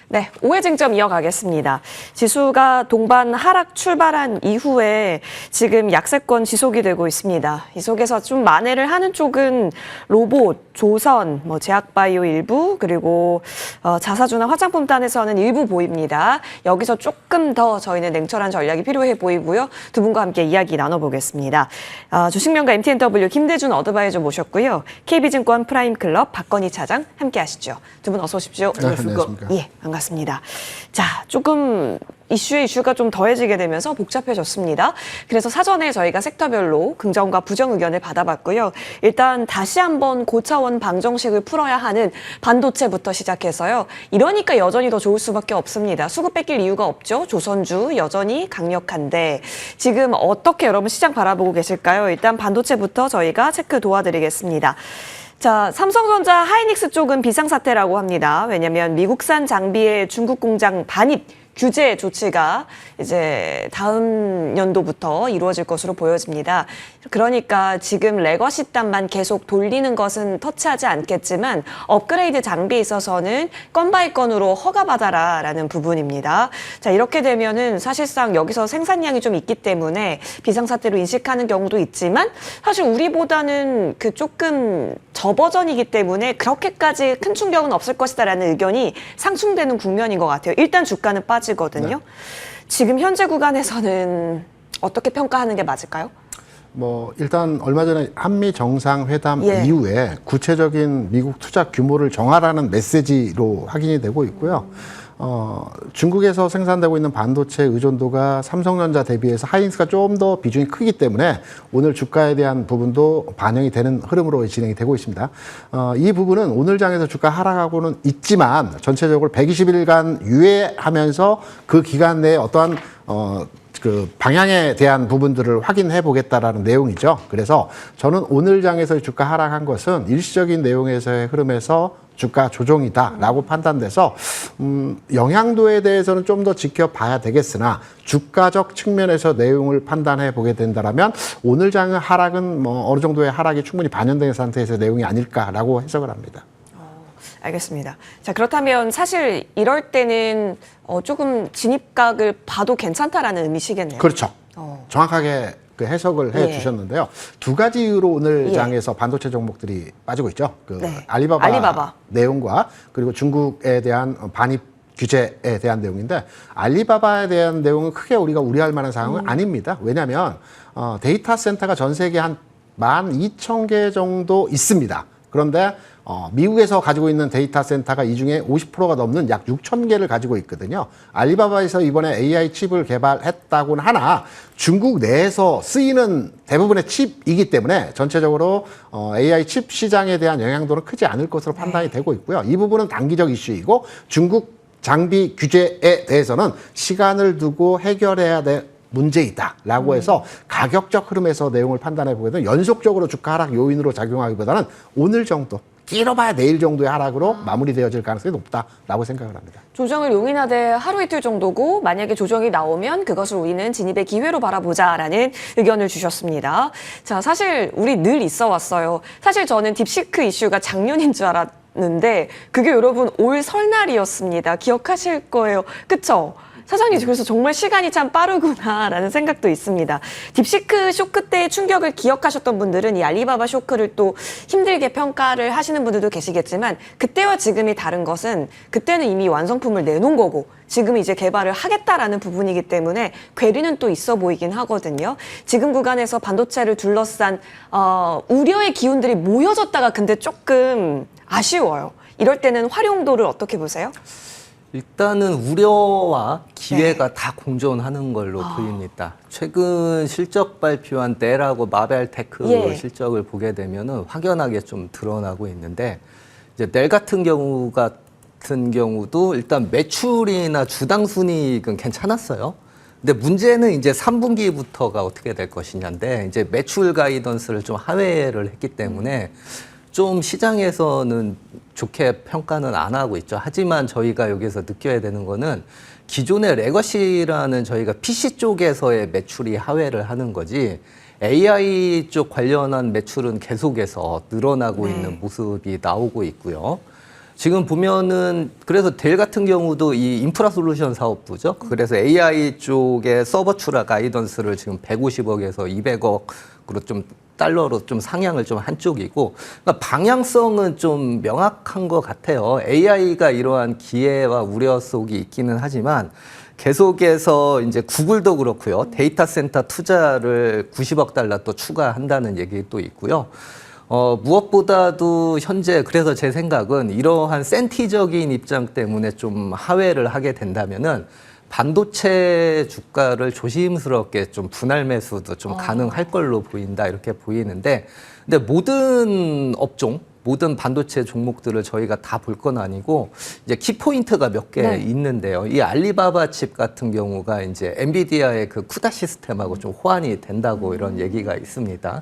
네, 5회 쟁점 이어가겠습니다. 지수가 동반 하락 출발한 이후에 지금 약세권 지속이 되고 있습니다. 이 속에서 좀 만회를 하는 쪽은 로봇, 조선, 제약바이오 일부, 그리고 자사주나 화장품단에서는 일부 보입니다. 여기서 조금 더 저희는 냉철한 전략이 필요해 보이고요. 두 분과 함께 이야기 나눠보겠습니다. 주식명가 MTNW 김대준 어드바이저 모셨고요. KB증권 프라임클럽 박건희 차장 함께 하시죠. 두 분 어서 오십시오. 네, 안녕하십니까. 예, 반갑습니다. 자, 조금 이슈가 좀 더해지게 되면서 복잡해졌습니다. 그래서 사전에 저희가 섹터별로 긍정과 부정 의견을 받아봤고요. 일단 다시 한번 고차원 방정식을 풀어야 하는 반도체부터 시작해서요. 이러니까 여전히 더 좋을 수밖에 없습니다. 수급 뺏길 이유가 없죠. 조선주 여전히 강력한데 지금 어떻게 여러분 시장 바라보고 계실까요? 일단 반도체부터 저희가 체크 도와드리겠습니다. 자, 삼성전자 하이닉스 쪽은 비상사태라고 합니다. 왜냐하면 미국산 장비의 중국 공장 반입 규제 조치가 이제 다음 연도부터 이루어질 것으로 보여집니다. 그러니까 지금 레거시단만 계속 돌리는 것은 터치하지 않겠지만 업그레이드 장비에 있어서는 건 바이 건으로 허가받아라라는 부분입니다. 자, 이렇게 되면은 사실상 여기서 생산량이 좀 있기 때문에 비상사태로 인식하는 경우도 있지만 사실 우리보다는 그 조금 저버전이기 때문에 그렇게까지 큰 충격은 없을 것이다라는 의견이 상충되는 국면인 것 같아요. 일단 주가는 빠지거든요. 네. 지금 현재 구간에서는 어떻게 평가하는 게 맞을까요? 일단 얼마 전에 한미 정상회담 이후에 구체적인 미국 투자 규모를 정하라는 메시지로 확인이 되고 있고요. 중국에서 생산되고 있는 반도체 의존도가 삼성전자 대비해서 하이닉스가 좀 더 비중이 크기 때문에 오늘 주가에 대한 부분도 반영이 되는 흐름으로 진행이 되고 있습니다. 이 부분은 오늘 장에서 주가 하락하고는 있지만 전체적으로 120일간 유예하면서 그 기간 내에 어떠한 그 방향에 대한 부분들을 확인해 보겠다라는 내용이죠. 그래서 저는 오늘 장에서 주가 하락한 것은 일시적인 내용에서의 흐름에서 주가 조정이다라고 판단돼서 영향도에 대해서는 좀 더 지켜봐야 되겠으나 주가적 측면에서 내용을 판단해 보게 된다면 오늘 장의 하락은 어느 정도의 하락이 충분히 반영된 상태에서 내용이 아닐까라고 해석을 합니다. 알겠습니다. 자, 그렇다면 사실 이럴 때는 조금 진입각을 봐도 괜찮다라는 의미시겠네요. 그렇죠. 정확하게 그 해석을 해 주셨는데요. 두 가지 이유로 오늘 장에서 반도체 종목들이 빠지고 있죠. 알리바바 내용과 그리고 중국에 대한 반입 규제에 대한 내용인데 알리바바에 대한 내용은 크게 우리가 우려할 만한 상황은 아닙니다. 왜냐하면 데이터 센터가 전 세계 한 12,000개 정도 있습니다. 그런데 미국에서 가지고 있는 데이터 센터가 이 중에 50%가 넘는 약 6,000개를 가지고 있거든요. 알리바바에서 이번에 AI 칩을 개발했다고는 하나 중국 내에서 쓰이는 대부분의 칩이기 때문에 전체적으로 AI 칩 시장에 대한 영향도는 크지 않을 것으로 판단이 되고 있고요. 이 부분은 단기적 이슈이고 중국 장비 규제에 대해서는 시간을 두고 해결해야 될 문제이다라고 해서 가격적 흐름에서 내용을 판단해 보게 되면 연속적으로 주가 하락 요인으로 작용하기보다는 오늘 정도 길어봐야 내일 정도의 하락으로 마무리되어질 가능성이 높다라고 생각을 합니다. 조정을 용인하되 하루 이틀 정도고 만약에 조정이 나오면 그것을 우리는 진입의 기회로 바라보자라는 의견을 주셨습니다. 자, 사실 우리 늘 있어 왔어요. 사실 저는 딥시크 이슈가 작년인 줄 알았는데 그게 여러분 올 설날이었습니다. 기억하실 거예요. 그쵸? 사장님, 그래서 정말 시간이 참 빠르구나라는 생각도 있습니다. 딥시크 쇼크 때의 충격을 기억하셨던 분들은 이 알리바바 쇼크를 또 힘들게 평가를 하시는 분들도 계시겠지만 그때와 지금이 다른 것은 그때는 이미 완성품을 내놓은 거고 지금 이제 개발을 하겠다라는 부분이기 때문에 괴리는 또 있어 보이긴 하거든요. 지금 구간에서 반도체를 둘러싼 우려의 기운들이 모여졌다가 근데 조금 아쉬워요. 이럴 때는 활용도를 어떻게 보세요? 일단은 우려와 기회가 다 공존하는 걸로 보입니다. 최근 실적 발표한 델하고 마벨테크 실적을 보게 되면은 확연하게 좀 드러나고 있는데 이제 델 같은 경우도 일단 매출이나 주당 순이익은 괜찮았어요. 근데 문제는 이제 3분기부터가 어떻게 될 것이냐인데 이제 매출 가이던스를 좀 하회를 했기 때문에 좀 시장에서는 좋게 평가는 안 하고 있죠. 하지만 저희가 여기서 느껴야 되는 거는 기존의 레거시라는 저희가 PC 쪽에서의 매출이 하회를 하는 거지 AI 쪽 관련한 매출은 계속해서 늘어나고 있는 모습이 나오고 있고요. 지금 보면은 그래서 델 같은 경우도 이 인프라 솔루션 사업부죠. 그래서 AI 쪽에 서버 추라 가이던스를 지금 150억에서 200억으로 좀 달러로 좀 상향을 좀 한 쪽이고, 그러니까 방향성은 좀 명확한 것 같아요. AI가 이러한 기회와 우려 속이 있기는 하지만 계속해서 이제 구글도 그렇고요. 데이터 센터 투자를 90억 달러 또 추가한다는 얘기도 있고요. 무엇보다도 현재 그래서 제 생각은 이러한 센티적인 입장 때문에 좀 하회를 하게 된다면은 반도체 주가를 조심스럽게 좀 분할 매수도 좀 가능할 걸로 보인다 이렇게 보이는데, 근데 모든 업종, 모든 반도체 종목들을 저희가 다 볼 건 아니고 이제 키포인트가 몇 개 있는데요. 이 알리바바 칩 같은 경우가 이제 엔비디아의 그 쿠다 시스템하고 좀 호환이 된다고 이런 얘기가 있습니다.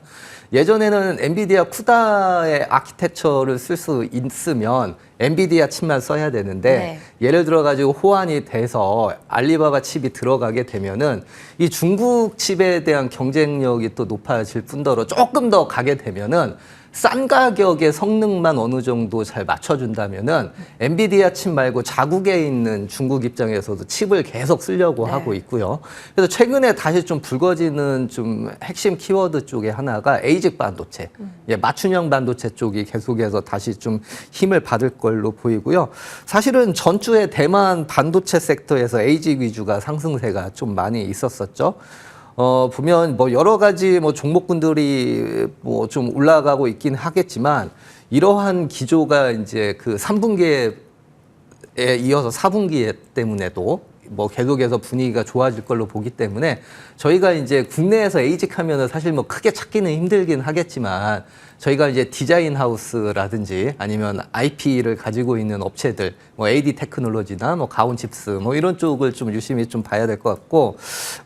예전에는 엔비디아 쿠다의 아키텍처를 쓸 수 있으면 엔비디아 칩만 써야 되는데 예를 들어 가지고 호환이 돼서 알리바바 칩이 들어가게 되면은 이 중국 칩에 대한 경쟁력이 또 높아질 뿐더러 조금 더 가게 되면은 싼 가격의 성능만 어느 정도 잘 맞춰준다면은 엔비디아 칩 말고 자국에 있는 중국 입장에서도 칩을 계속 쓰려고 하고 있고요. 그래서 최근에 다시 좀 불거지는 좀 핵심 키워드 쪽에 하나가 에이직 반도체, 맞춤형 반도체 쪽이 계속해서 다시 좀 힘을 받을 걸로 보이고요. 사실은 전주에 대만 반도체 섹터에서 에이직 위주가 상승세가 좀 많이 있었었죠. 보면 뭐 여러 가지 뭐 종목군들이 뭐 좀 올라가고 있긴 하겠지만 이러한 기조가 이제 그 3분기에 이어서 4분기 때문에도 뭐 계속해서 분위기가 좋아질 걸로 보기 때문에 저희가 이제 국내에서 에이직 하면은 사실 뭐 크게 찾기는 힘들긴 하겠지만 저희가 이제 디자인 하우스라든지 아니면 IP를 가지고 있는 업체들, 뭐 AD 테크놀로지나 뭐 가온 칩스 뭐 이런 쪽을 좀 유심히 좀 봐야 될 것 같고,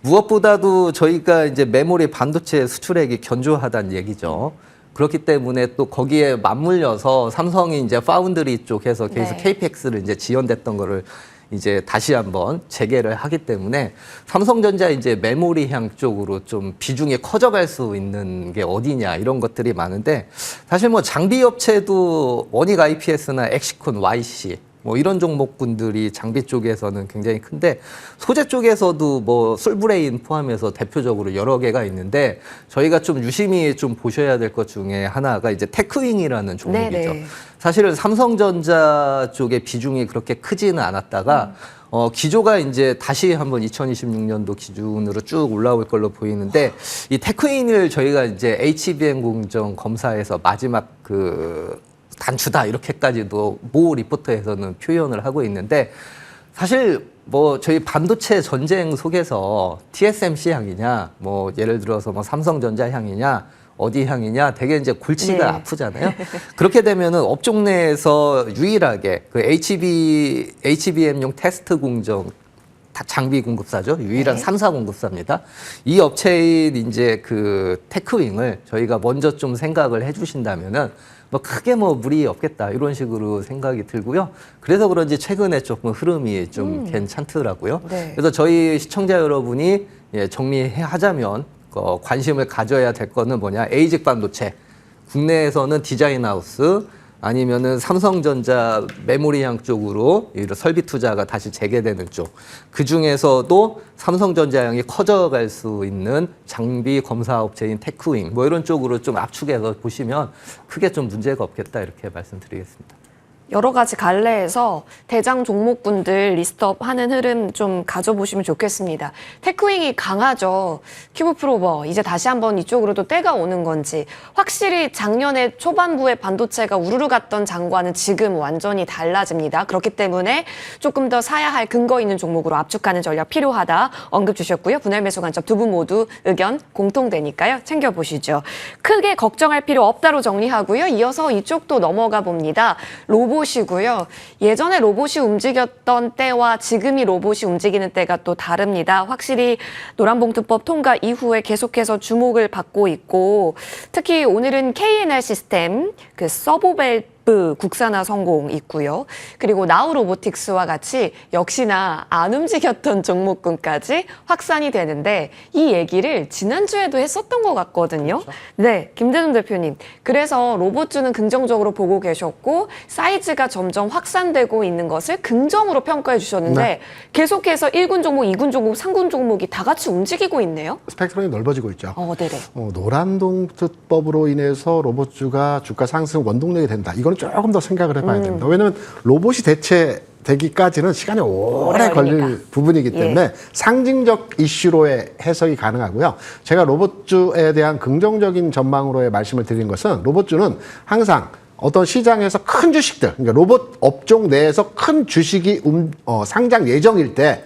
무엇보다도 저희가 이제 메모리 반도체 수출액이 견조하다는 얘기죠. 그렇기 때문에 또 거기에 맞물려서 삼성이 이제 파운드리 쪽에서 계속 KPX를 이제 지연됐던 거를 이제 다시 한번 재개를 하기 때문에 삼성전자 이제 메모리 향 쪽으로 좀 비중이 커져갈 수 있는 게 어디냐 이런 것들이 많은데, 사실 뭐 장비 업체도 원익 IPS나 엑시콘, YC 뭐 이런 종목군들이 장비 쪽에서는 굉장히 큰데, 소재 쪽에서도 뭐 솔브레인 포함해서 대표적으로 여러 개가 있는데 저희가 좀 유심히 좀 보셔야 될 것 중에 하나가 이제 테크윙이라는 종목이죠. 사실은 삼성전자 쪽의 비중이 그렇게 크지는 않았다가 기조가 이제 다시 한번 2026년도 기준으로 쭉 올라올 걸로 보이는데, 이 테크윙을 저희가 이제 HBM 공정 검사에서 마지막 그 단추다 이렇게까지도 모 리포터에서는 표현을 하고 있는데, 사실 뭐 저희 반도체 전쟁 속에서 TSMC 향이냐 뭐 예를 들어서 뭐 삼성전자 향이냐 어디 향이냐 되게 이제 골치가 아프잖아요. 그렇게 되면은 업종 내에서 유일하게 그 HBM용 테스트 공정 장비 공급사죠. 유일한 3사 공급사입니다. 이 업체인 이제 그 테크윙을 저희가 먼저 좀 생각을 해주신다면은 뭐 크게 뭐 무리 없겠다 이런 식으로 생각이 들고요. 그래서 그런지 최근에 조금 흐름이 좀 괜찮더라고요. 그래서 저희 시청자 여러분이 정리하자면 관심을 가져야 될 거는 뭐냐, 에이직 반도체, 국내에서는 디자인 하우스 아니면은 삼성전자 메모리향 쪽으로 설비 투자가 다시 재개되는 쪽, 그 중에서도 삼성전자향이 커져갈 수 있는 장비 검사 업체인 테크윙 뭐 이런 쪽으로 좀 압축해서 보시면 크게 좀 문제가 없겠다 이렇게 말씀드리겠습니다. 여러 가지 갈래에서 대장 종목군들 리스트업하는 흐름 좀 가져보시면 좋겠습니다. 테크윙이 강하죠. 큐브프로버 이제 다시 한번 이쪽으로도 때가 오는 건지, 확실히 작년에 초반부에 반도체가 우르르 갔던 장과는 지금 완전히 달라집니다. 그렇기 때문에 조금 더 사야 할 근거 있는 종목으로 압축하는 전략 필요하다 언급 주셨고요. 분할 매수 관점 두 분 모두 의견 공통되니까요. 챙겨보시죠. 크게 걱정할 필요 없다로 정리하고요. 이어서 이쪽도 넘어가 봅니다. 로봇이고요. 예전에 로봇이 움직였던 때와 지금이 로봇이 움직이는 때가 또 다릅니다. 확실히 노란봉투법 통과 이후에 계속해서 주목을 받고 있고, 특히 오늘은 KNR 시스템, 그 서보벨 지프 국산화 성공 있고요. 그리고 나우 로보틱스와 같이 역시나 안 움직였던 종목군까지 확산이 되는데 이 얘기를 지난주에도 했었던 것 같거든요. 그렇죠. 네, 김대중 대표님. 그래서 로봇주는 긍정적으로 보고 계셨고 사이즈가 점점 확산되고 있는 것을 긍정으로 평가해 주셨는데 네. 계속해서 1군 종목, 2군 종목, 3군 종목이 다 같이 움직이고 있네요. 스펙트럼이 넓어지고 있죠. 네네. 노란동특법으로 인해서 로봇주가 주가 상승 원동력이 된다. 이거는 조금 더 생각을 해봐야 됩니다. 왜냐하면 로봇이 대체되기까지는 시간이 오래 걸릴 부분이기 때문에 상징적 이슈로의 해석이 가능하고요. 제가 로봇주에 대한 긍정적인 전망으로의 말씀을 드린 것은 로봇주는 항상 어떤 시장에서 큰 주식들, 그러니까 로봇 업종 내에서 큰 주식이 상장 예정일 때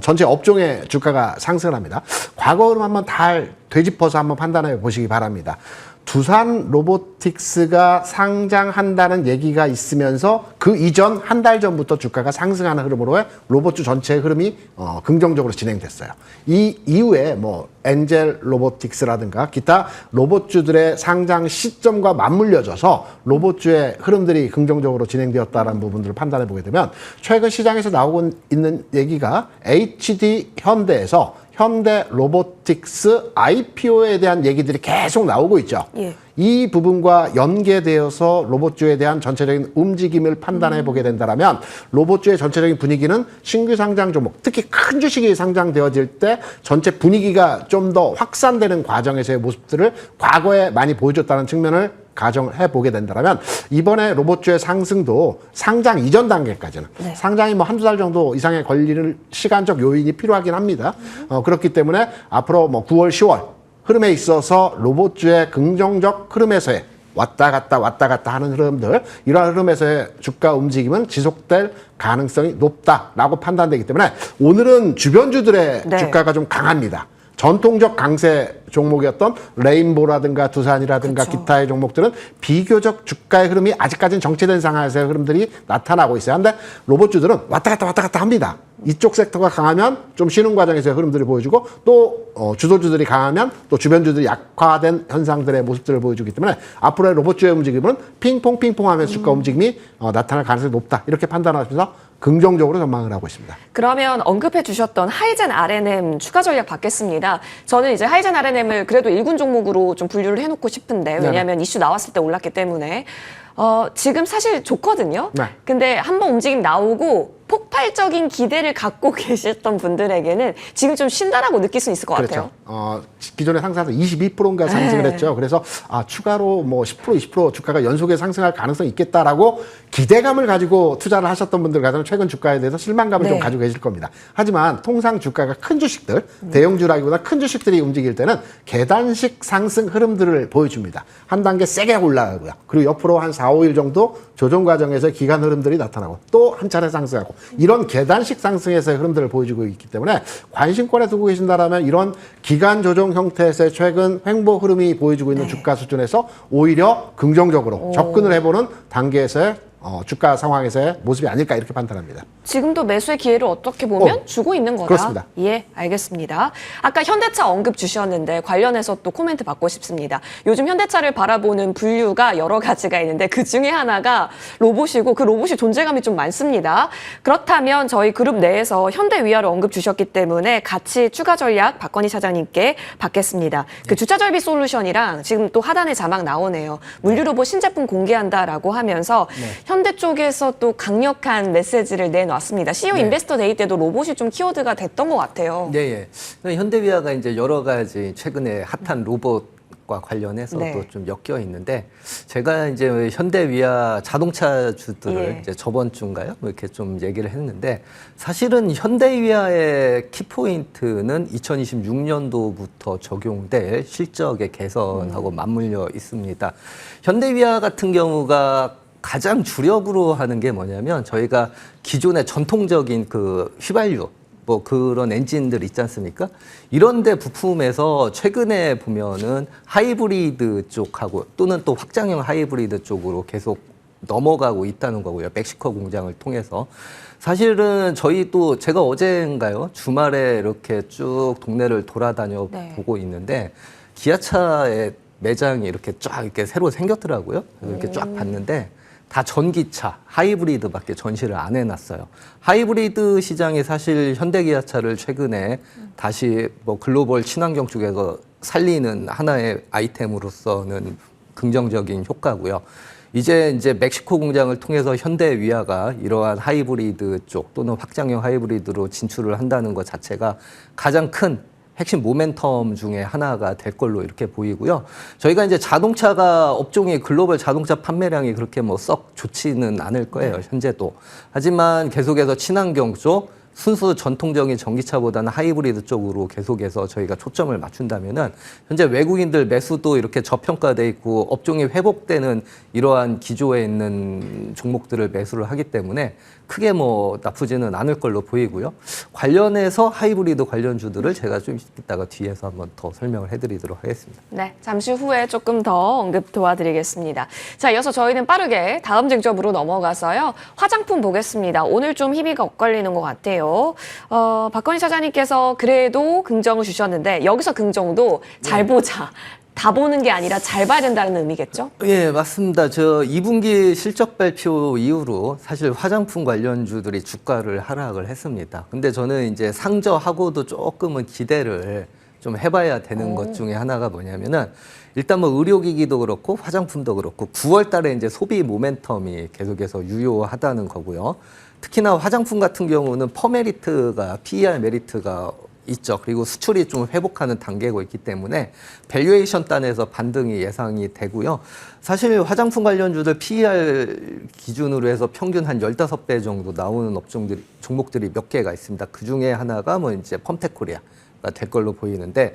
전체 업종의 주가가 상승을 합니다. 과거 흐름 한번 잘 되짚어서 한번 판단해 보시기 바랍니다. 두산 로보틱스가 상장한다는 얘기가 있으면서 그 이전 한 달 전부터 주가가 상승하는 흐름으로의 로봇주 전체의 흐름이 긍정적으로 진행됐어요. 이 이후에 뭐 엔젤 로보틱스라든가 기타 로봇주들의 상장 시점과 맞물려져서 로봇주의 흐름들이 긍정적으로 진행되었다는 부분들을 판단해 보게 되면 최근 시장에서 나오고 있는 얘기가 HD 현대에서 현대 로보틱스 IPO에 대한 얘기들이 계속 나오고 있죠. 예. 이 부분과 연계되어서 로봇주에 대한 전체적인 움직임을 판단해 보게 된다면 로봇주의 전체적인 분위기는 신규 상장 종목, 특히 큰 주식이 상장되어질 때 전체 분위기가 좀 더 확산되는 과정에서의 모습들을 과거에 많이 보여줬다는 측면을 가정해 보게 된다면 이번에 로봇주의 상승도 상장 이전 단계까지는 상장이 뭐 한두 달 정도 이상의 걸리는 시간적 요인이 필요하긴 합니다. 그렇기 때문에 앞으로 뭐 9월, 10월 흐름에 있어서 로봇주의 긍정적 흐름에서의 왔다 갔다 하는 흐름들, 이러한 흐름에서의 주가 움직임은 지속될 가능성이 높다라고 판단되기 때문에 오늘은 주변주들의 주가가 좀 강합니다. 전통적 강세 종목이었던 레인보라든가 두산이라든가 그쵸. 기타의 종목들은 비교적 주가의 흐름이 아직까지는 정체된 상황에서의 흐름들이 나타나고 있어요. 근데 로봇주들은 왔다 갔다 합니다. 이쪽 섹터가 강하면 좀 쉬는 과정에서의 흐름들을 보여주고 또 주도주들이 강하면 또 주변주들이 약화된 현상들의 모습들을 보여주기 때문에 앞으로의 로봇주의 움직임은 핑퐁 하면서 주가 움직임이 나타날 가능성이 높다. 이렇게 판단하면서 긍정적으로 전망을 하고 있습니다. 그러면 언급해 주셨던 하이젠 R&M 추가 전략 받겠습니다. 저는 이제 하이젠 R&M을 그래도 1군 종목으로 좀 분류를 해놓고 싶은데 왜냐하면 이슈 나왔을 때 올랐기 때문에 지금 사실 좋거든요. 네. 근데 한번 움직임 나오고 폭발적인 기대를 갖고 계셨던 분들에게는 지금 좀 쉰다라고 느낄 수 있을 것 같아요. 기존에 상승해서 22%인가 상승을 했죠. 그래서 추가로 뭐 10%, 20% 주가가 연속해 상승할 가능성이 있겠다라고 기대감을 가지고 투자를 하셨던 분들 같으면 최근 주가에 대해서 실망감을 좀 가지고 계실 겁니다. 하지만 통상 주가가 큰 주식들, 대형주라기보다 큰 주식들이 움직일 때는 계단식 상승 흐름들을 보여줍니다. 한 단계 세게 올라가고요. 그리고 옆으로 한 4, 5일 정도 조정 과정에서 기간 흐름들이 나타나고 또 한 차례 상승하고 이런 계단식 상승에서의 흐름들을 보여주고 있기 때문에 관심권에 두고 계신다면 이런 기간 조정 형태에서의 최근 횡보 흐름이 보여주고 있는 주가 수준에서 오히려 긍정적으로 접근을 해보는 단계에서의 주가 상황에서의 모습이 아닐까 이렇게 판단합니다. 지금도 매수의 기회를 어떻게 보면 주고 있는 거다. 그렇습니다. 예, 알겠습니다. 아까 현대차 언급 주셨는데 관련해서 또 코멘트 받고 싶습니다. 요즘 현대차를 바라보는 분류가 여러 가지가 있는데 그 중에 하나가 로봇이고 그 로봇이 존재감이 좀 많습니다. 그렇다면 저희 그룹 내에서 현대위아를 언급 주셨기 때문에 같이 추가 전략 박건희 차장님께 받겠습니다. 그 주차절비 솔루션이랑 지금 또 하단에 자막 나오네요. 물류로봇 신제품 공개한다라고 하면서 현대 쪽에서 또 강력한 메시지를 내놨습니다. CEO 인베스터 데이 때도 로봇이 좀 키워드가 됐던 것 같아요. 네, 현대위아가 이제 여러 가지 최근에 핫한 로봇과 관련해서 또 좀 엮여 있는데 제가 이제 현대위아 자동차주들을 이제 저번 주인가요? 뭐 이렇게 좀 얘기를 했는데 사실은 현대위아의 키포인트는 2026년도부터 적용될 실적의 개선하고 맞물려 있습니다. 현대위아 같은 경우가 가장 주력으로 하는 게 뭐냐면 저희가 기존의 전통적인 그 휘발유 뭐 그런 엔진들 있지 않습니까? 이런데 부품에서 최근에 보면은 하이브리드 쪽하고 또는 또 확장형 하이브리드 쪽으로 계속 넘어가고 있다는 거고요. 멕시코 공장을 통해서. 사실은 저희 또 제가 어제인가요? 주말에 이렇게 쭉 동네를 돌아다녀 보고 있는데 기아차의 매장이 이렇게 쫙 이렇게 새로 생겼더라고요. 이렇게 쫙 봤는데 다 전기차, 하이브리드밖에 전시를 안 해놨어요. 하이브리드 시장이 사실 현대기아차를 최근에 다시 뭐 글로벌 친환경 쪽에서 살리는 하나의 아이템으로서는 긍정적인 효과고요. 이제 멕시코 공장을 통해서 현대위아가 이러한 하이브리드 쪽 또는 확장형 하이브리드로 진출을 한다는 것 자체가 가장 큰 핵심 모멘텀 중에 하나가 될 걸로 이렇게 보이고요. 저희가 이제 자동차가 업종이 글로벌 자동차 판매량이 그렇게 뭐 썩 좋지는 않을 거예요, 현재도. 하지만 계속해서 친환경 쪽, 순수 전통적인 전기차보다는 하이브리드 쪽으로 계속해서 저희가 초점을 맞춘다면은 현재 외국인들 매수도 이렇게 저평가돼 있고 업종이 회복되는 이러한 기조에 있는 종목들을 매수를 하기 때문에 크게 뭐 나쁘지는 않을 걸로 보이고요. 관련해서 하이브리드 관련주들을 제가 좀 이따가 뒤에서 한번 더 설명을 해드리도록 하겠습니다. 네, 잠시 후에 조금 더 언급 도와드리겠습니다. 자, 이어서 저희는 빠르게 다음 쟁점으로 넘어가서요. 화장품 보겠습니다. 오늘 좀 희비가 엇갈리는 것 같아요. 박건희 차장님께서 그래도 긍정을 주셨는데 여기서 긍정도 잘 보자. 다 보는 게 아니라 잘 봐야 된다는 의미겠죠? 예, 맞습니다. 저 2분기 실적 발표 이후로 사실 화장품 관련주들이 주가를 하락을 했습니다. 근데 저는 이제 상저하고도 조금은 기대를 좀 해봐야 되는 것 중에 하나가 뭐냐면은 일단 뭐 의료기기도 그렇고 화장품도 그렇고 9월 달에 이제 소비 모멘텀이 계속해서 유효하다는 거고요. 특히나 화장품 같은 경우는 퍼메리트가 PER 메리트가 있죠. 그리고 수출이 좀 회복하는 단계고 있기 때문에 밸류에이션 단에서 반등이 예상이 되고요. 사실 화장품 관련주들 PER 기준으로 해서 평균 한 15배 정도 나오는 종목들이 몇 개가 있습니다. 그 중에 하나가 뭐 이제 펌텍코리아가 될 걸로 보이는데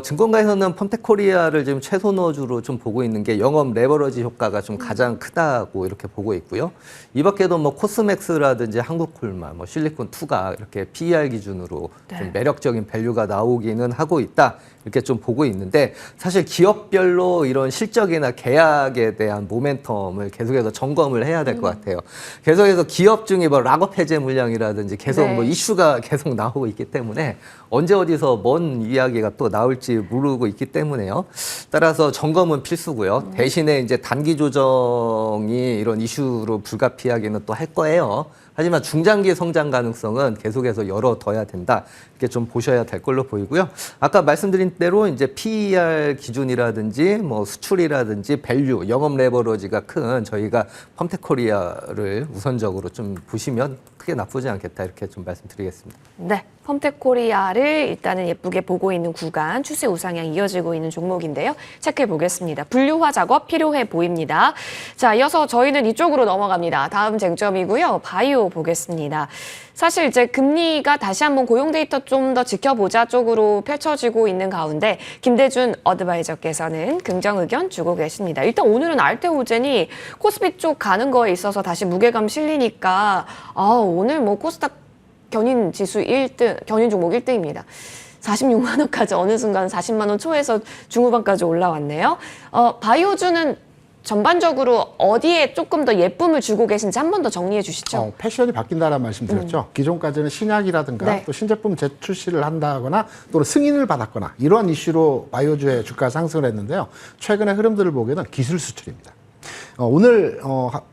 증권가에서는 펌텍코리아를 지금 최선호주로 좀 보고 있는 게 영업 레버러지 효과가 좀 가장 크다고 이렇게 보고 있고요. 이 밖에도 뭐 코스맥스라든지 한국콜마, 뭐 실리콘2가 이렇게 PER 기준으로 좀 매력적인 밸류가 나오기는 하고 있다. 이렇게 좀 보고 있는데 사실 기업별로 이런 실적이나 계약에 대한 모멘텀을 계속해서 점검을 해야 될 것 같아요. 계속해서 기업 중에 뭐 락업 해제 물량이라든지 계속 뭐 이슈가 계속 나오고 있기 때문에 언제 어디서 뭔 이야기가 또 나올지 모르고 있기 때문에요. 따라서 점검은 필수고요. 대신에 이제 단기 조정이 이런 이슈로 불가피하기는 또 할 거예요. 하지만 중장기 성장 가능성은 계속해서 열어둬야 된다. 이렇게 좀 보셔야 될 걸로 보이고요. 아까 말씀드린 대로 이제 PER 기준이라든지 뭐 수출이라든지 밸류, 영업 레버러지가 큰 저희가 펌텍코리아를 우선적으로 좀 보시면 크게 나쁘지 않겠다. 이렇게 좀 말씀드리겠습니다. 네, 펌텍코리아를 일단은 예쁘게 보고 있는 구간, 추세 우상향 이어지고 있는 종목인데요. 체크해 보겠습니다. 분류화 작업 필요해 보입니다. 자, 이어서 저희는 이쪽으로 넘어갑니다. 다음 쟁점이고요. 바이오 보겠습니다. 사실 이제 금리가 다시 한번 고용 데이터 좀 더 지켜보자 쪽으로 펼쳐지고 있는 가운데 김대준 어드바이저께서는 긍정 의견 주고 계십니다. 일단 오늘은 알테오젠이 코스피 쪽 가는 거에 있어서 다시 무게감 실리니까 오늘 뭐 코스닥 견인 지수 1등, 견인 종목 1등입니다. 46만 원까지 어느 순간 40만 원 초에서 중후반까지 올라왔네요. 바이오주는 전반적으로 어디에 조금 더 예쁨을 주고 계신지 한 번 더 정리해 주시죠. 패션이 바뀐다라는 말씀 드렸죠. 기존까지는 신약이라든가 또 신제품 재출시를 한다거나 또는 승인을 받았거나 이러한 이슈로 바이오주의 주가 상승을 했는데요. 최근의 흐름들을 보게는 기술 수출입니다. 오늘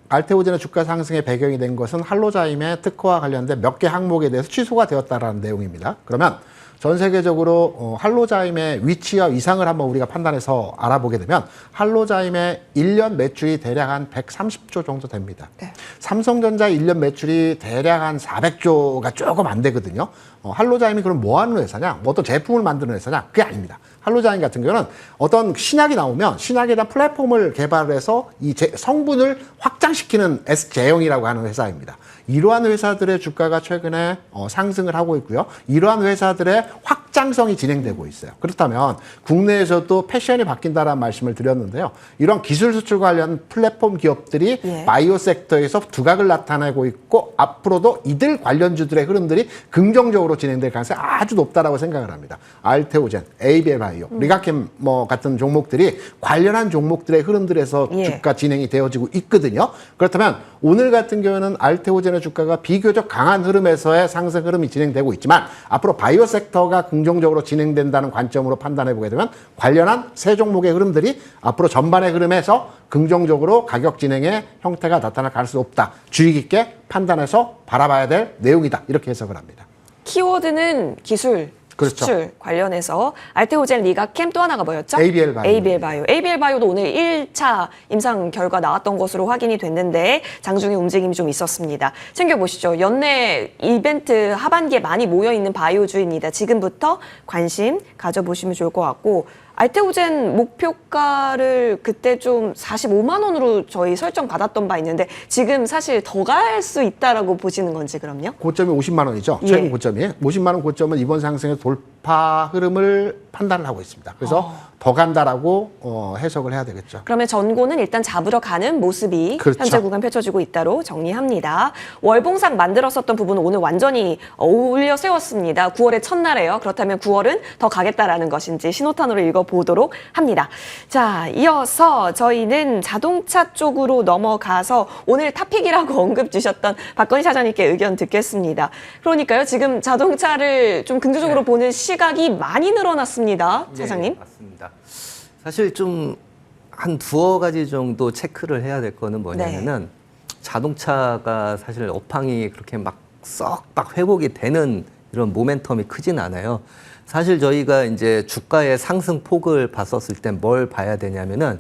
알테오젠의 주가 상승의 배경이 된 것은 할로자임의 특허와 관련된 몇 개 항목에 대해서 취소가 되었다라는 내용입니다. 그러면 전 세계적으로 할로자임의 위치와 위상을 한번 우리가 판단해서 알아보게 되면 할로자임의 1년 매출이 대략 한 130조 정도 됩니다. 네. 삼성전자의 1년 매출이 대략 한 400조가 조금 안 되거든요. 할로자임이 그럼 뭐 하는 회사냐? 뭐 어떤 제품을 만드는 회사냐? 그게 아닙니다. 할로자임 같은 경우는 어떤 신약이 나오면 신약에 대한 플랫폼을 개발해서 이 성분을 확장시키는 S제형이라고 하는 회사입니다. 이러한 회사들의 주가가 최근에 상승을 하고 있고요. 이러한 회사들의 확장성이 진행되고 있어요. 그렇다면 국내에서도 패션이 바뀐다라는 말씀을 드렸는데요. 이러한 기술 수출 관련 플랫폼 기업들이 바이오 섹터에서 두각을 나타내고 있고 앞으로도 이들 관련주들의 흐름들이 긍정적으로 진행될 가능성이 아주 높다라고 생각을 합니다. 알테오젠, 에이비엘 바이오, 리가캠 뭐 같은 종목들이 관련한 종목들의 흐름들에서 주가 진행이 되어지고 있거든요. 그렇다면 오늘 같은 경우는 알테오젠의 주가가 비교적 강한 흐름에서의 상승 흐름이 진행되고 있지만 앞으로 바이오 섹터가 긍정 긍정적으로 진행된다는 관점으로 판단해 보게 되면 관련한 세 종목의 흐름들이 앞으로 전반의 흐름에서 긍정적으로 가격 진행의 형태가 나타날 가능성이 높다. 주의 깊게 판단해서 바라봐야 될 내용이다. 이렇게 해석을 합니다. 키워드는 기술, 그렇죠. 수출 관련해서 알테오젠, 리가캠 또 하나가 뭐였죠? ABL 바이오. ABL 바이오. ABL 바이오도 오늘 1차 임상 결과 나왔던 것으로 확인이 됐는데 장중에 움직임이 좀 있었습니다. 챙겨보시죠. 연내 이벤트 하반기에 많이 모여있는 바이오주입니다. 지금부터 관심 가져보시면 좋을 것 같고 알테오젠 목표가를 그때 좀 45만 원으로 저희 설정 받았던 바 있는데 지금 사실 더 갈 수 있다라고 보시는 건지 그럼요? 고점이 50만 원이죠. 예. 최근 고점이. 50만 원 고점은 이번 상승의 돌파 흐름을 판단을 하고 있습니다. 그래서 더 간다라고 해석을 해야 되겠죠. 그러면 전고는 일단 잡으러 가는 모습이 그렇죠. 현재 구간 펼쳐지고 있다로 정리합니다. 월봉상 만들었었던 부분은 오늘 완전히 올려 세웠습니다. 9월의 첫날에요. 그렇다면 9월은 더 가겠다라는 것인지 신호탄으로 읽어보도록 합니다. 자, 이어서 저희는 자동차 쪽으로 넘어가서 오늘 탑픽이라고 언급 주셨던 박건희 사장님께 의견 듣겠습니다. 그러니까요. 지금 자동차를 좀 긍정적으로 보는 시각이 많이 늘어났습니다. 사장님. 네, 맞습니다. 사실 좀 한 두어 가지 정도 체크를 해야 될 거는 뭐냐면은 자동차가 사실 업황이 그렇게 막 썩 막 회복이 되는 이런 모멘텀이 크진 않아요. 사실 저희가 이제 주가의 상승 폭을 봤었을 때 뭘 봐야 되냐면은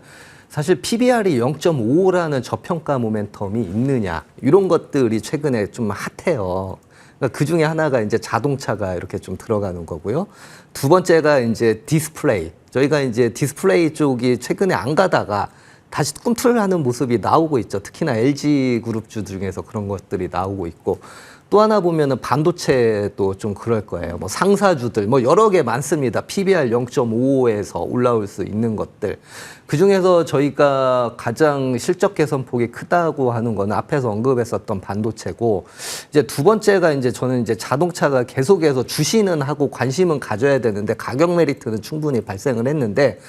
사실 PBR이 0.55라는 저평가 모멘텀이 있느냐 이런 것들이 최근에 좀 핫해요. 그러니까 그 중에 하나가 이제 자동차가 이렇게 좀 들어가는 거고요. 두 번째가 이제 디스플레이. 저희가 이제 디스플레이 쪽이 최근에 안 가다가 다시 꿈틀하는 모습이 나오고 있죠. 특히나 LG 그룹주 중에서 그런 것들이 나오고 있고. 또 하나 보면은 반도체도 좀 그럴 거예요. 뭐 상사주들 뭐 여러 개 많습니다. PBR 0.55에서 올라올 수 있는 것들. 그 중에서 저희가 가장 실적 개선 폭이 크다고 하는 거는 앞에서 언급했었던 반도체고, 이제 두 번째가 이제 저는 이제 자동차가 계속해서 주시는 하고 관심은 가져야 되는데 가격 메리트는 충분히 발생을 했는데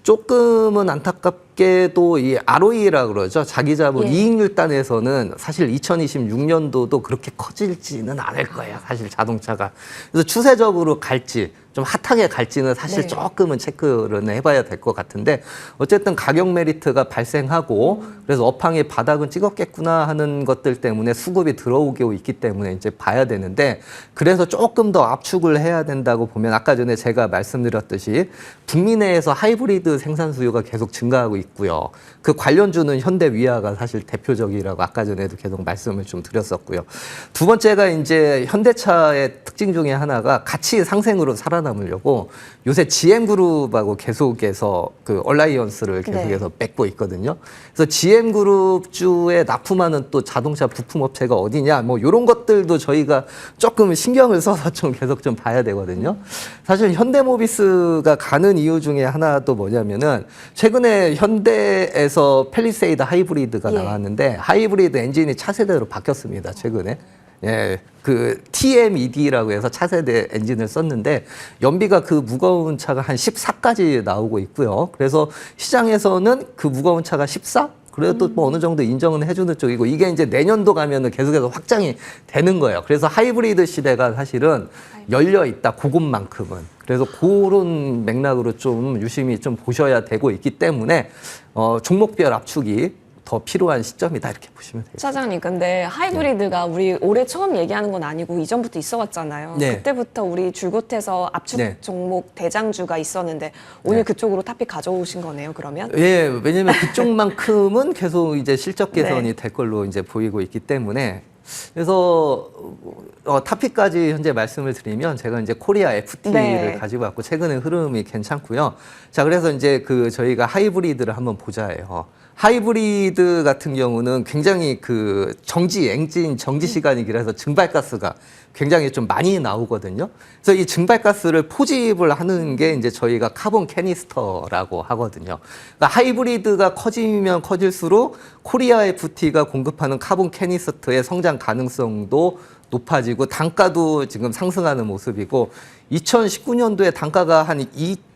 조금은 안타깝게도 이 ROE라 그러죠. 자기 자본 이익률 단에서는 사실 2026년도도 그렇게 커질지는 않을 거예요. 사실 자동차가. 그래서 추세적으로 갈지 좀 핫하게 갈지는 사실 조금은 체크를 해봐야 될 것 같은데 어쨌든 가격 메리트가 발생하고 그래서 업황의 바닥은 찍었겠구나 하는 것들 때문에 수급이 들어오고 있기 때문에 이제 봐야 되는데 그래서 조금 더 압축을 해야 된다고 보면 아까 전에 제가 말씀드렸듯이 북미 내에서 하이브리드 생산 수요가 계속 증가하고 있고요. 그 관련주는 현대위아가 사실 대표적이라고 아까 전에도 계속 말씀을 좀 드렸었고요. 두 번째가 이제 현대차의 특징 중에 하나가 가치 상생으로 살아남으려고 요새 GM그룹하고 계속해서 그 얼라이언스를 계속해서 맺고 있거든요. 그래서 GM그룹주에 납품하는 또 자동차 부품업체가 어디냐 뭐 이런 것들도 저희가 조금 신경을 써서 좀 계속 좀 봐야 되거든요. 사실 현대모비스가 가는 이유 중에 하나도 뭐냐면은 최근에 현대에서 펠리세이드 하이브리드가 나왔는데 하이브리드 엔진이 차세대로 바뀌었습니다. 최근에. 예, 그 TMED라고 해서 차세대 엔진을 썼는데 연비가 그 무거운 차가 한 14까지 나오고 있고요. 그래서 시장에서는 그 무거운 차가 14? 그래도 뭐 어느 정도 인정은 해주는 쪽이고 이게 이제 내년도 가면은 계속해서 확장이 되는 거예요. 그래서 하이브리드 시대가 사실은 열려 있다. 그것만큼은. 그래서 그런 맥락으로 좀 유심히 좀 보셔야 되고 있기 때문에 종목별 압축이 더 필요한 시점이다 이렇게 보시면 되겠습니다. 사장님, 근데 하이브리드가 우리 올해 처음 얘기하는 건 아니고 이전부터 있어왔잖아요. 네. 그때부터 우리 줄곳에서 압축 종목 대장주가 있었는데 오늘 그쪽으로 탑픽 가져오신 거네요. 그러면? 예, 왜냐면 그쪽만큼은 계속 이제 실적 개선이 될 걸로 이제 보이고 있기 때문에 그래서 탑픽까지 현재 말씀을 드리면 제가 이제 코리아 FT를 가지고 왔고 최근에 흐름이 괜찮고요. 자, 그래서 이제 그 저희가 하이브리드를 한번 보자예요. 하이브리드 같은 경우는 굉장히 그 엔진 정지 시간이 길어서 증발가스가 굉장히 좀 많이 나오거든요. 그래서 이 증발가스를 포집을 하는 게 이제 저희가 카본 캐니스터라고 하거든요. 그러니까 하이브리드가 커지면 커질수록 코리아 FT가 공급하는 카본 캐니스터의 성장 가능성도 높아지고 단가도 지금 상승하는 모습이고 2019년도에 단가가 한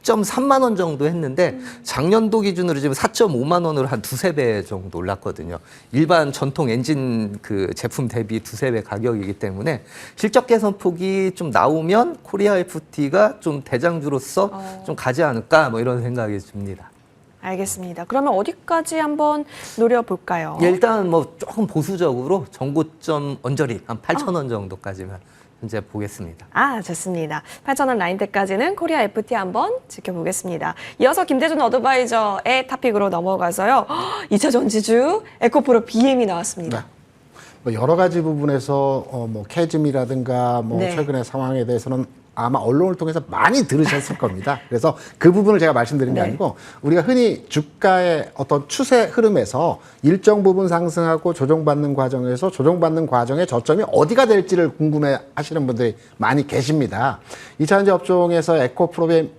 6.3만 원 정도 했는데 작년도 기준으로 지금 4.5만 원으로 한 두세 배 정도 올랐거든요. 일반 전통 엔진 그 제품 대비 두세 배 가격이기 때문에 실적 개선 폭이 좀 나오면 코리아 FT가 좀 대장주로서 좀 가지 않을까 뭐 이런 생각이 듭니다. 알겠습니다. 그러면 어디까지 한번 노려볼까요? 예, 일단 뭐 조금 보수적으로 정고점 언저리 한 8,000원 정도까지만 현재 보겠습니다. 좋습니다. 8,000원 라인대까지는 코리아 FT 한번 지켜보겠습니다. 이어서 김대준 어드바이저의 토픽으로 넘어가서요. 2차 전지주 에코프로 BM이 나왔습니다. 네. 뭐 여러 가지 부분에서 뭐 캐즘이라든가 뭐 네. 최근의 상황에 대해서는 아마 언론을 통해서 많이 들으셨을 겁니다. 그래서 그 부분을 제가 말씀드린 게 네. 아니고 우리가 흔히 주가의 어떤 추세 흐름에서 일정 부분 상승하고 조정받는 과정에서 조정받는 과정의 저점이 어디가 될지를 궁금해 하시는 분들이 많이 계십니다. 2차전지 업종에서 에코프로의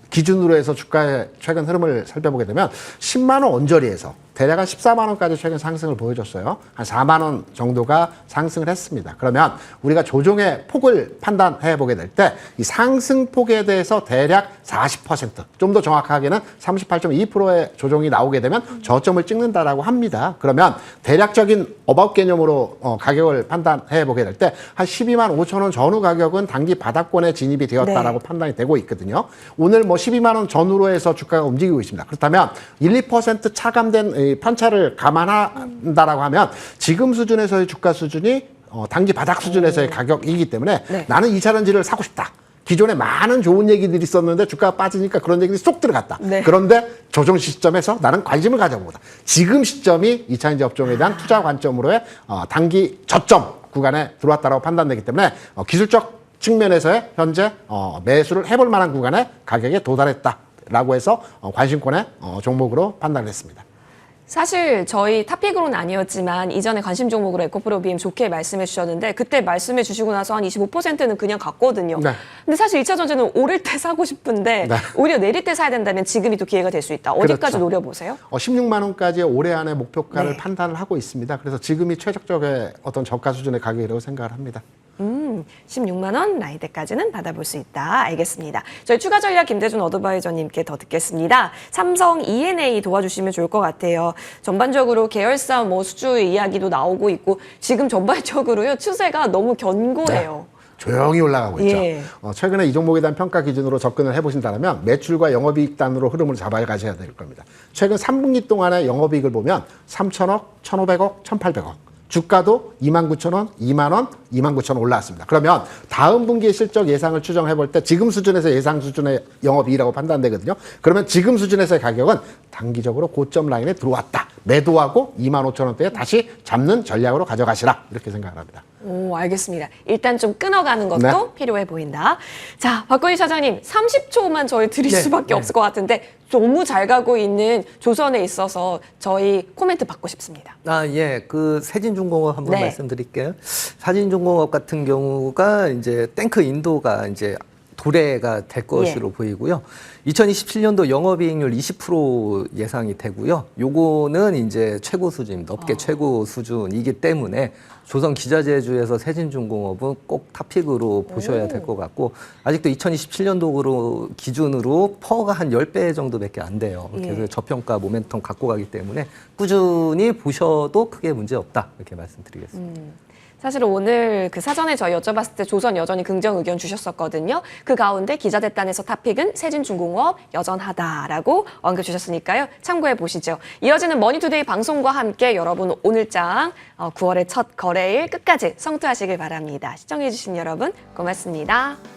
기준으로 해서 주가의 최근 흐름을 살펴보게 되면 10만 원 언저리에서 대략 한 14만 원까지 최근 상승을 보여줬어요. 한 4만 원 정도가 상승을 했습니다. 그러면 우리가 조정의 폭을 판단해 보게 될 때 이 상승폭에 대해서 대략 40%, 좀 더 정확하게는 38.2%의 조정이 나오게 되면 저점을 찍는다라고 합니다. 그러면 대략적인 어바웃 개념으로 가격을 판단해 보게 될 때 한 12만 5천 원 전후 가격은 단기 바닥권에 진입이 되었다라고 판단이 되고 있거든요. 오늘 뭐 12만 원 전후로 해서 주가가 움직이고 있습니다. 그렇다면 1, 2% 차감된 편차를 감안한다라고 하면 지금 수준에서의 주가 수준이 단기 바닥 수준에서의 가격이기 때문에 네. 나는 2차전지를 사고 싶다. 기존에 많은 좋은 얘기들이 있었는데 주가가 빠지니까 그런 얘기들이 쏙 들어갔다. 네. 그런데 조정 시점에서 나는 관심을 가져보다. 지금 시점이 2차전지 업종에 대한 투자 관점으로의 단기 저점 구간에 들어왔다고 판단되기 때문에 기술적 측면에서의 현재 매수를 해볼 만한 구간에 가격에 도달했다라고 해서 관심권의 종목으로 판단을 했습니다. 사실 저희 토픽으로는 아니었지만 이전에 관심 종목으로 에코프로 BM 좋게 말씀해 주셨는데 그때 말씀해 주시고 나서 한 25%는 그냥 갔거든요. 네. 근데 사실 2차 전지는 오를 때 사고 싶은데 네. 오히려 내릴 때 사야 된다면 지금이 또 기회가 될 수 있다. 어디까지 그렇죠. 노려보세요? 16만 원까지의 올해 안에 목표가를 네. 판단을 하고 있습니다. 그래서 지금이 최적적의 어떤 저가 수준의 가격이라고 생각을 합니다. 16만 원 라인대까지는 받아볼 수 있다. 알겠습니다. 저희 추가 전략 김대준 어드바이저님께 더 듣겠습니다. 삼성 E&A 도와주시면 좋을 것 같아요. 전반적으로 계열사 뭐 수주 이야기도 나오고 있고 지금 전반적으로요 추세가 너무 견고해요. 조용히 올라가고 있죠. 예. 최근에 이 종목에 대한 평가 기준으로 접근을 해보신다면 매출과 영업이익 단으로 흐름을 잡아가셔야 될 겁니다. 최근 3분기 동안의 영업이익을 보면 3천억, 1,500억, 1,800억. 주가도 29,000원, 2만 원, 29,000원 올라왔습니다. 그러면 다음 분기의 실적 예상을 추정해 볼 때 지금 수준에서 예상 수준의 영업이익이라고 판단되거든요. 그러면 지금 수준에서의 가격은 단기적으로 고점 라인에 들어왔다. 매도하고 25,000원대에 다시 잡는 전략으로 가져가시라. 이렇게 생각을 합니다. 오, 알겠습니다. 일단 좀 끊어가는 것도 네. 필요해 보인다. 자, 박건희 사장님, 30초만 저희 드릴 네, 수밖에 네. 없을 것 같은데 너무 잘 가고 있는 조선에 있어서 저희 코멘트 받고 싶습니다. 예. 그 세진중공업 한번 네. 말씀드릴게요. 세진중공업 같은 경우가 이제 탱크 인도가 이제 도래가 될 것으로 보이고요. 2027년도 영업이익률 20% 예상이 되고요. 요거는 이제 최고 수준입니다. 업계 최고 수준이기 때문에 조선 기자재주에서 세진중공업은 꼭 탑픽으로 보셔야 될 것 같고 아직도 2027년도로 기준으로 퍼가 한 10배 정도밖에 안 돼요. 그래서 저평가 모멘텀 갖고 가기 때문에 꾸준히 보셔도 크게 문제 없다. 이렇게 말씀드리겠습니다. 사실 오늘 그 사전에 저희 여쭤봤을 때 조선 여전히 긍정 의견 주셨었거든요. 그 가운데 기자재단에서 탑픽은 세진중공업 여전하다라고 언급 주셨으니까요. 참고해 보시죠. 이어지는 머니투데이 방송과 함께 여러분 오늘장 9월의 첫 거래일 끝까지 성투하시길 바랍니다. 시청해 주신 여러분 고맙습니다.